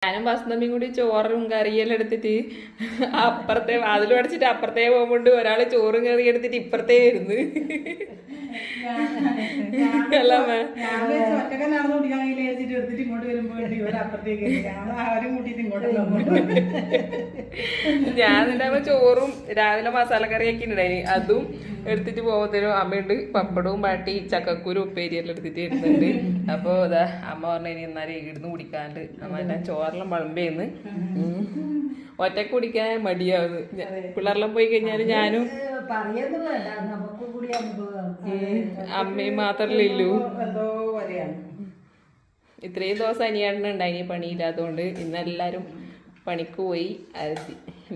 ഞാനും വസന്തമ്മയും കൂടി ചോറും കറിയെല്ലാം എടുത്തിട്ട് അപ്പുറത്തെ വാതിൽ അടച്ചിട്ട് അപ്പുറത്തേ പോകുമ്പോണ്ട് ഒരാള് ചോറും കറി എടുത്തിട്ട് ഇപ്പുറത്തേ വരുന്നു. ഞാൻ ഉണ്ടാവുമ്പോ ചോറും രാവിലെ മസാലക്കറിയൊക്കെ ഉണ്ടായി അതും എടുത്തിട്ട് പോകുന്നതിനും അമ്മയുണ്ട് പപ്പടവും പാട്ടി ചക്കക്കൂരും ഉപ്പേരിയെല്ലാം എടുത്തിട്ട് വരുന്നുണ്ട്. അപ്പൊ ഇതാ അമ്മ പറഞ്ഞു എന്നാലും ഇടുന്ന് കുടിക്കാണ്ട് അമ്മ എല്ലാം ചോറെല്ലാം വളമ്പേന്ന് ഒറ്റക്ക് കുടിക്കാൻ മടിയാവുന്നു. പിള്ളേരെല്ലാം പോയി കഴിഞ്ഞാല് ഞാനും അമ്മയും മാത്രല്ലേ ഉള്ളൂ. ഇത്രയും ദിവസം അനിയാണ്ടുണ്ടായി പണിയില്ലാത്തതുകൊണ്ട് ഇന്നെല്ലാരും പണിക്ക് പോയി.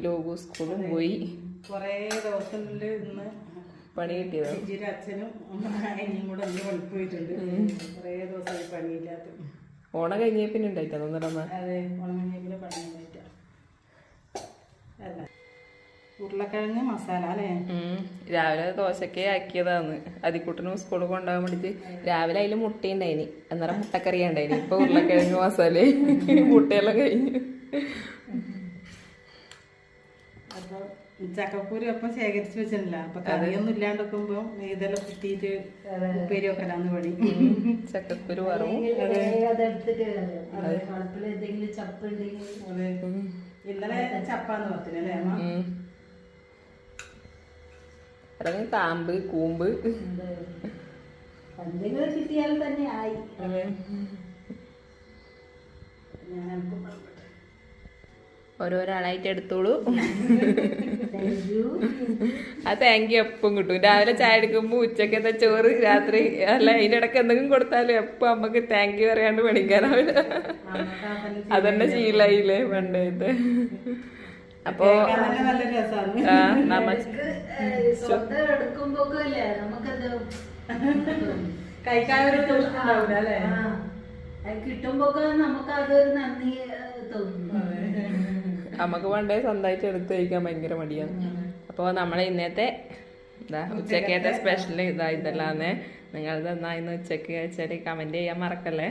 ലോകു സ്കൂളും പോയി. കൊറേ ദിവസങ്ങളില് ഇന്ന് പണി കിട്ടിയത് അച്ഛനും അനിയും കൂടെ പണിക്ക് പോയിട്ടുണ്ട്. കൊറേ ദിവസം പണിയില്ലാത്ത ഓണം കഴിഞ്ഞ പിന്നെ ഉണ്ടായിട്ടാ തോന്നണ. അതെ, ഓണം കഴിഞ്ഞ പണി ഉണ്ടായിട്ട. അല്ല ഉരുളക്കിഴങ്ങ് മസാല അല്ലേ? രാവിലെ ദോശക്കെ ആക്കിയതാന്ന്. അതിക്കുട്ടനും സ്കൂളിൽ കൊണ്ടുപോകാൻ വേണ്ടിട്ട് രാവിലെ അതിൽ മുട്ടയുണ്ടായിനി, അന്നേരം മുട്ടക്കറി ഉണ്ടായിനി. ഇപ്പൊ ഉരുളക്കിഴങ്ങ് മസാല മുട്ടയെല്ലാം കഴിഞ്ഞു. അപ്പൊ ചക്കക്കൂരി ഒപ്പം ശേഖരിച്ച് വെച്ചിട്ടില്ല. അപ്പൊ കറിയൊന്നും ഇല്ലാണ്ടൊക്കുമ്പോ ഇതെല്ലാം കുത്തിയിട്ട് ഉപ്പേരി വെക്കലാന്ന് പണി. ചക്കക്കുരു വറവും ഇന്നലെ ചപ്പാന്ന് പറഞ്ഞില്ലേ അമ്മ? അല്ലെങ്കിൽ കാമ്പ് കൂമ്പ് എന്തെങ്കിലും കിട്ടിയാൽ തന്നെ ആയി. ഓരോരാളായിട്ട് എടുത്തോളൂ. ആ താങ്ക് യു എപ്പം കിട്ടും. രാവിലെ ചായ എടുക്കുമ്പോ ഉച്ചക്കത്തെ ചോറ് രാത്രി അല്ല അതിനിടക്ക് എന്തെങ്കിലും കൊടുത്താലും എപ്പം അമ്മക്ക് താങ്ക് യു പറയാണ്ട് പഠിക്കാനാവില്ല. അതന്നെ ശീലായില്ലേ പണ്ടത്തെ. അപ്പൊ നമുക്ക് പണ്ടേ സ്വന്തമായിട്ട് എടുത്ത് കഴിക്കാൻ ഭയങ്കര മടിയാണ്. അപ്പോൾ നമ്മളെ ഇന്നത്തെ ഉച്ചക്കത്തെ സ്പെഷ്യൽ ഇതെല്ലാന്ന് നിങ്ങൾ തന്നായിന്ന് ഉച്ചക്ക് വെച്ചാല് കമന്റ് ചെയ്യാൻ മറക്കല്ലേ.